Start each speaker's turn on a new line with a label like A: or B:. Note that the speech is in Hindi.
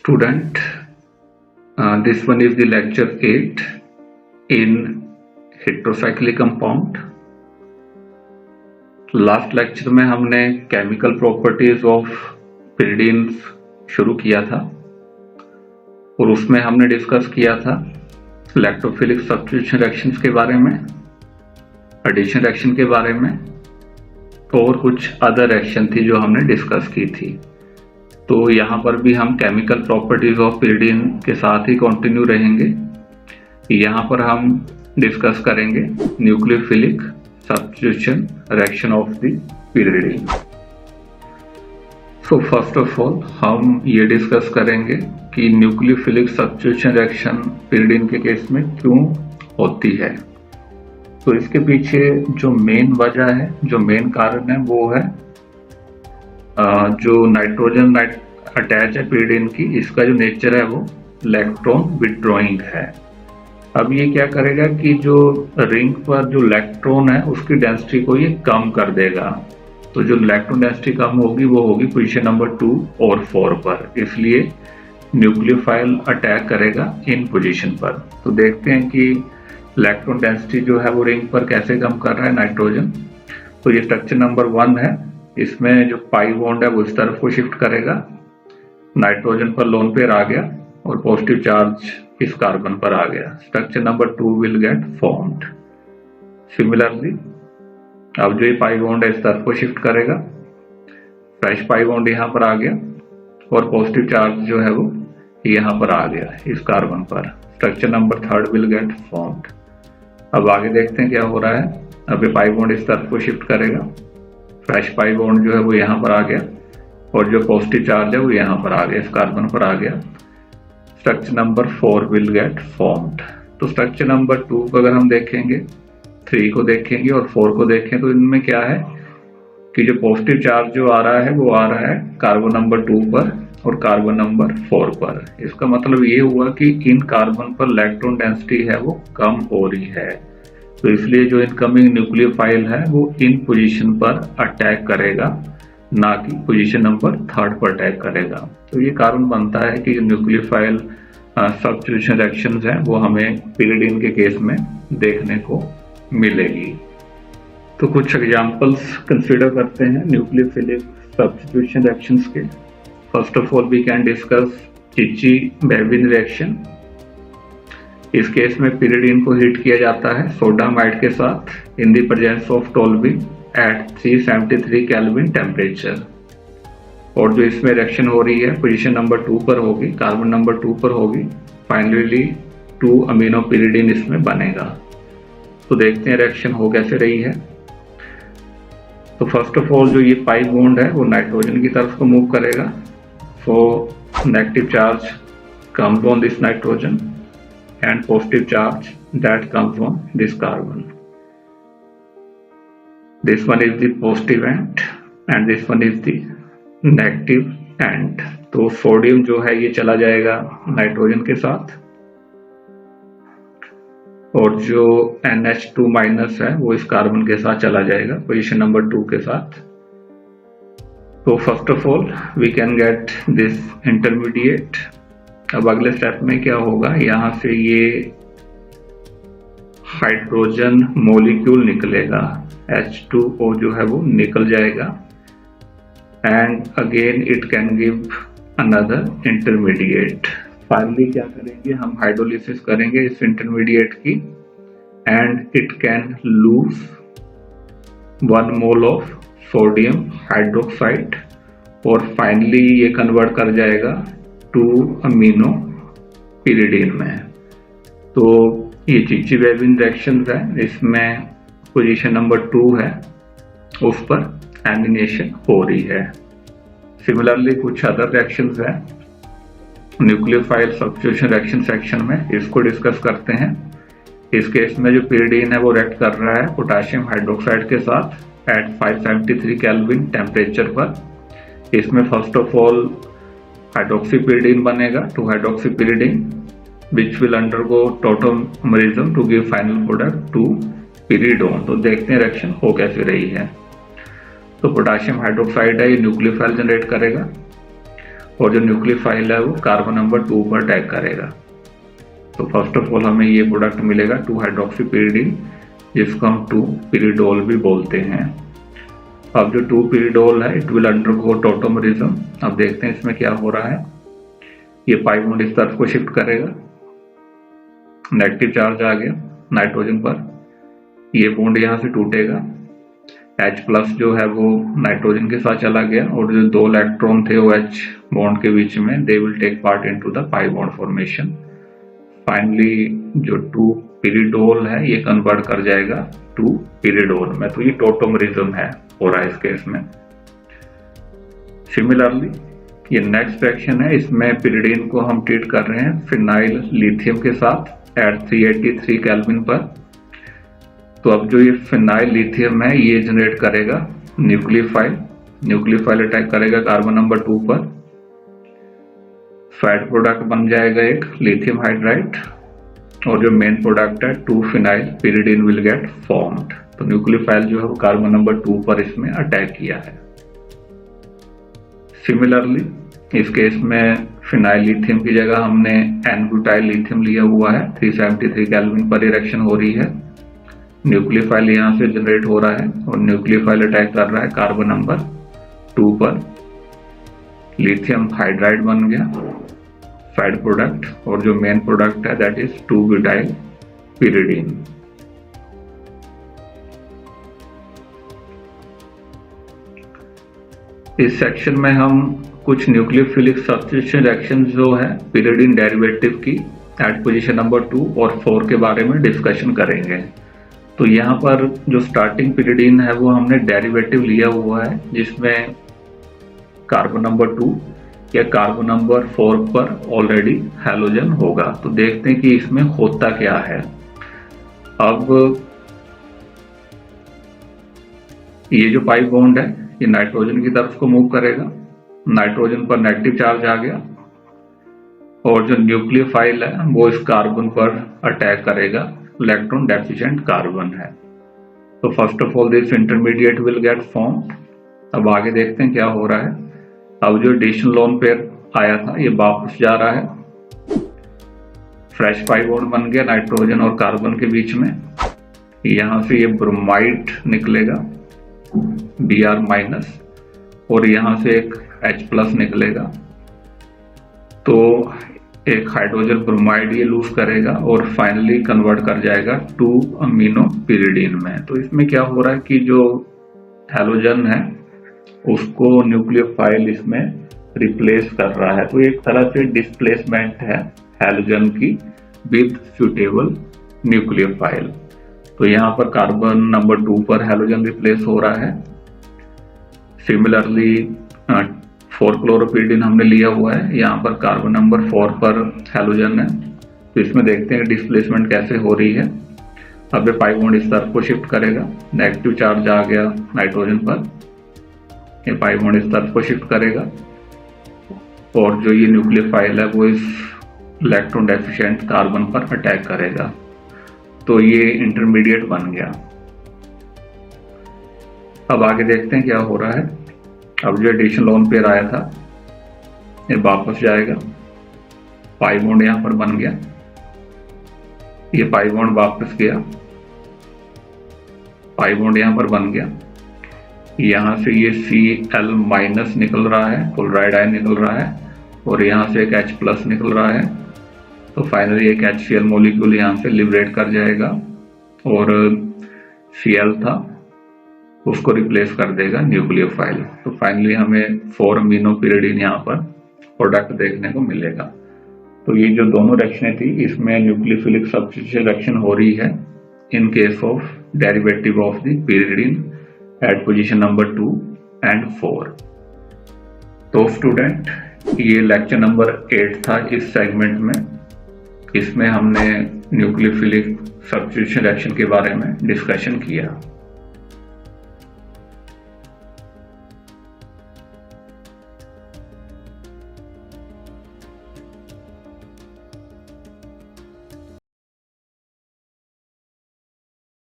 A: Student, this one is the lecture 8 in heterocyclic compound. Last lecture में हमने केमिकल प्रॉपर्टीज ऑफ pyridines शुरू किया था और उसमें हमने डिस्कस किया था इलेक्ट्रोफिलिक सब्स्टिट्यूशन रिएक्शंस के बारे में, एडिशन रिएक्शन के बारे में और कुछ अदर रिएक्शन थी जो हमने डिस्कस की थी। तो यहाँ पर भी हम केमिकल प्रॉपर्टीज ऑफ pyridine के साथ ही कंटिन्यू रहेंगे। यहाँ पर हम डिस्कस करेंगे nucleophilic substitution reaction of the pyridine। So first of all हम ये डिस्कस करेंगे कि न्यूक्लियोफिलिक सब्स्टिट्यूशन रिएक्शन pyridine के केस में क्यों होती है। तो इसके पीछे जो मेन वजह है, जो मेन कारण है वो है जो नाइट्रोजन अटैच है pyridine की, इसका जो नेचर है वो इलेक्ट्रॉन विथड्रॉइंग है। अब ये क्या करेगा कि जो रिंग पर जो इलेक्ट्रॉन है उसकी डेंसिटी को ये कम कर देगा। तो जो इलेक्ट्रॉन डेंसिटी कम होगी वो होगी पोजीशन नंबर 2 और 4 पर, इसलिए न्यूक्लियोफाइल अटैक करेगा इन पोजीशन पर। तो देखते हैं कि इलेक्ट्रॉन डेंसिटी जो है वो रिंग पर कैसे कम कर रहा है नाइट्रोजन। तो ये स्ट्रक्चर नंबर 1 है, इसमें जो पाई बॉन्ड है वो इस तरफ को शिफ्ट करेगा, नाइट्रोजन पर लोन पेयर आ गया और पॉजिटिव चार्ज इस कार्बन पर आ गया। Structure number 2 will get formed. Similarly अब जो ये पाई बॉन्ड है इस तरफ को शिफ्ट करेगा, फ्रेश पाई बॉन्ड यहाँ पर आ गया और पॉजिटिव चार्ज जो है वो यहाँ पर आ गया इस कार्बन पर। Structure number 3 will get formed. अब आगे देखते हैं क्या हो रहा है। अब ये पाई बॉन्ड इस तरफ को शिफ्ट करेगा, फ्रेश पाई बॉन्ड जो है वो यहाँ पर आ गया और जो पॉजिटिव चार्ज है वो यहाँ पर आ गया, इस कार्बन पर आ गया। Structure number 4 will get formed. तो स्ट्रक्चर नंबर 2 को अगर हम देखेंगे, 3 को देखेंगे और 4 को देखें तो इनमें क्या है कि जो पॉजिटिव चार्ज जो आ रहा है वो आ रहा है कार्बन नंबर 2 पर और कार्बन नंबर 4 पर। इसका मतलब ये हुआ कि इन कार्बन पर इलेक्ट्रॉन डेंसिटी है वो कम हो रही है। तो इसलिए जो इनकमिंग न्यूक्लियोफाइल है वो इन पोजीशन पर अटैक करेगा, ना कि पोजीशन नंबर 3 पर अटैक करेगा। तो ये कारण बनता है कि न्यूक्लियोफाइल सब्स्टिट्यूशन रिएक्शंस हैं वो हमें pyridine के केस में देखने को मिलेगी। तो कुछ एग्जांपल्स कंसीडर करते हैं न्यूक्लियोफिलिक सब्स्टिट्यूशन रिएक्शंस के। First of all we can discuss Chichibabin reaction. इस केस में pyridine को हीट किया जाता है सोडामाइड के साथ in the presence of toluene at 373 kelvin temperature. और जो इसमें रिएक्शन हो रही है पोजीशन नंबर 2 पर होगी, कार्बन नंबर 2 पर होगी। फाइनली 2 अमीनो pyridine इसमें बनेगा। तो देखते हैं रिएक्शन हो कैसे रही है। तो फर्स्ट ऑफ ऑल जो ये पाई बॉन्ड है वो नाइट्रोजन की तरफ को मूव करेगा। So negative charge comes on this nitrogen and positive charge that comes on this carbon. This one is the positive end and this one is the negative end. तो सोडियम जो है ये चला जाएगा नाइट्रोजन के साथ और जो NH2 माइनस है वो इस कार्बन के साथ चला जाएगा पोजीशन नंबर 2 के साथ। तो first of all we can get this intermediate. अब अगले स्टेप में क्या होगा, यहाँ से ये हाइड्रोजन मॉलिक्यूल निकलेगा, H2O जो है वो निकल जाएगा and again it can give another intermediate. Finally क्या करेंगे, हम हाइड्रोलिसिस करेंगे इस इंटरमीडिएट की and it can lose 1 mole of sodium hydroxide और फाइनली ये कन्वर्ट कर जाएगा 2 अमीनो pyridine में। तो ये चिची-बेविन रिएक्शन है, इसमें पोजीशन नंबर 2 है उस पर एमिनेशन हो रही है। सिमिलरली कुछ अदर रिएक्शंस है न्यूक्लियोफाइल सब्स्टिट्यूशन रिएक्शन सेक्शन में, इसको डिस्कस करते हैं। इस केस में जो pyridine है वो रिएक्ट कर रहा है पोटेशियम हाइड्रोक्साइड के साथ एट 573 केल्विन टेम्परेचर पर। इसमें फर्स्ट ऑफ ऑल हाइड्रोक्सीपीरिडीन बनेगा, 2 हाइड्रोक्सीपीरिडीन which will undergo tautomerism to give final product 2 pyridone। तो देखते हैं रिएक्शन हो कैसे रही है। तो पोटेशियम हाइड्रोक्साइड है, ये न्यूक्लियोफाइल जनरेट करेगा और जो न्यूक्लियोफाइल है वो कार्बन नंबर 2 पर अटैक करेगा। तो फर्स्ट ऑफ ऑल हमें ये प्रोडक्ट मिलेगा 2 हाइड्रोक्सीपीरिडीन, जिसको हम 2 पिरिडोल भी बोलते हैं। अब जो 2 पिरिडोल है इट विल अंडरगो टॉटोमरिज्म। अब देखते हैं इसमें क्या हो रहा है। ये पाई बॉन्ड इस तरफ को शिफ्ट करेगा, नेगेटिव चार्ज आ गया नाइट्रोजन पर, ये बॉन्ड यहाँ से टूटेगा, H+ जो है वो नाइट्रोजन के साथ चला गया और जो 2 इलेक्ट्रॉन थे वो H बॉन्ड के बीच में they will take part into the pi bond formation. Finally जो 2 पिरिडोल है ये कन्वर्ट कर जाएगा 2 पिरिडोल में। तो ये टॉटोमरिज्म है हो रहा है इस केस में। सिमिलरली ये नेक्स्ट रिएक्शन है, इसमें पिरिडीन को हम ट्रीट कर रहे हैं फिनाइल लिथियम के साथ एट 383 केल्विन पर। तो अब जो ये फिनाइल लिथियम है ये जनरेट करेगा न्यूक्लियोफाइल, न्यूक्लियोफाइल अटैक करेगा कार्बन नंबर 2 पर, फैट प्रोडक्ट बन जाएगा एक लिथियम हाइड्राइड, और जो मेन प्रोडक्ट है 2 phenyl pyridine will get formed. तो न्यूक्लियोफाइल जो है वो कार्बन नंबर 2 पर इसमें अटैक किया है। सिमिलरली इस केस में फिनाइल लिथियम की जगह हमने एन-ब्यूटाइल लिथियम लिया हुआ है, 373 केल्विन पर रिएक्शन हो रही है, न्यूक्लियोफाइल यहाँ से जनरेट हो रहा है और न्यूक्लियोफाइल अटैक कर रहा है कार्बन नंबर 2 पर, लिथियम हाइड्राइड बन गया फैट प्रोडक्ट, और जो मेन प्रोडक्ट है दैट इज 2-ब्यूटाइल पिरिडीन। इस सेक्शन में हम कुछ न्यूक्लियोफिलिक सब्स्टिट्यूशन रिएक्शन जो है पिरिडीन डेरिवेटिव की एट पोजीशन नंबर 2 और 4 के बारे में डिस्कशन करेंगे। तो यहाँ पर जो स्टार्टिंग पिरिडीन है वो हमने डेरिवेटिव लिया हुआ है जिसमें कार्बन नंबर 2 या कार्बन नंबर 4 पर ऑलरेडी हैलोजन होगा। तो देखते हैं कि इसमें होता क्या है। अब ये जो पाई बॉन्ड है ये नाइट्रोजन की तरफ को मूव करेगा, नाइट्रोजन पर नेगेटिव चार्ज आ गया और जो न्यूक्लियोफाइल है वो इस कार्बन पर अटैक करेगा, इलेक्ट्रॉन डेफिशिएंट कार्बन है। तो first of all this intermediate will get formed. अब आगे देखते हैं क्या हो रहा है। अब जो एडिशनल लोन पेयर आया था ये वापस जा रहा है, फ्रेश पाई बॉन्ड बन गया नाइट्रोजन और कार्बन के बीच में, यहां से ये ब्रोमाइड निकलेगा Br- और यहां से एक H+ निकलेगा। तो एक हाइड्रोजन ब्रोमाइड ये लूज करेगा और फाइनली कन्वर्ट कर जाएगा 2 अमीनो पिरिडीन में। तो इसमें क्या हो रहा है कि जो हैलोजन है उसको न्यूक्लियोफाइल इसमें रिप्लेस कर रहा है। तो एक तरह से डिस्प्लेसमेंट है हैलोजन की विद सूटेबल न्यूक्लियोफाइल। तो यहाँ पर कार्बन नंबर 2 पर हैलोजन रिप्लेस हो रहा है। सिमिलरली 4 क्लोरोपिरिडीन हमने लिया हुआ है, यहाँ पर कार्बन नंबर 4 पर हैलोजन है। तो इसमें देखते हैं डिस्प्लेसमेंट कैसे हो रही है। अब ये पाई बॉन्ड इस तरफ को शिफ्ट करेगा, नेगेटिव चार्ज आ गया नाइट्रोजन पर, ये पाई बॉन्ड इस तरफ को शिफ्ट करेगा और जो ये न्यूक्लियोफाइल है वो इस इलेक्ट्रॉन डेफिशिएंट कार्बन पर अटैक करेगा। तो ये इंटरमीडिएट बन गया। अब आगे देखते हैं क्या हो रहा है। अब जो एडिशनल लोन पेयर आया था ये वापस जाएगा, पाई बॉन्ड यहाँ पर बन गया, ये पाई बॉन्ड वापस गया, पाई बॉन्ड यहाँ पर बन गया, यहाँ से ये Cl- निकल रहा है, क्लोराइड आयन निकल रहा है और यहाँ से एक H+ निकल रहा है। तो फाइनली एक HCl मॉलिक्यूल यहाँ से लिबरेट कर जाएगा और Cl था उसको रिप्लेस कर देगा न्यूक्लियोफाइल। तो फाइनली हमें 4 अमीनो पिरिडीन यहाँ पर प्रोडक्ट देखने को मिलेगा। तो ये जो दोनों रिएक्शनें थी इसमें न्यूक्लियोफिलिक सब्स्टिट्यूशन रिएक्शन हो रही है in case of derivative of the pyridine at position number 2 and 4। तो स्टूडेंट ये लेक्चर नंबर 8 था इस सेगमेंट में। इसमें हमने न्यूक्लियोफिलिक सब्स्टिट्यूशन रिएक्शन के बारे में डिस्कशन किया।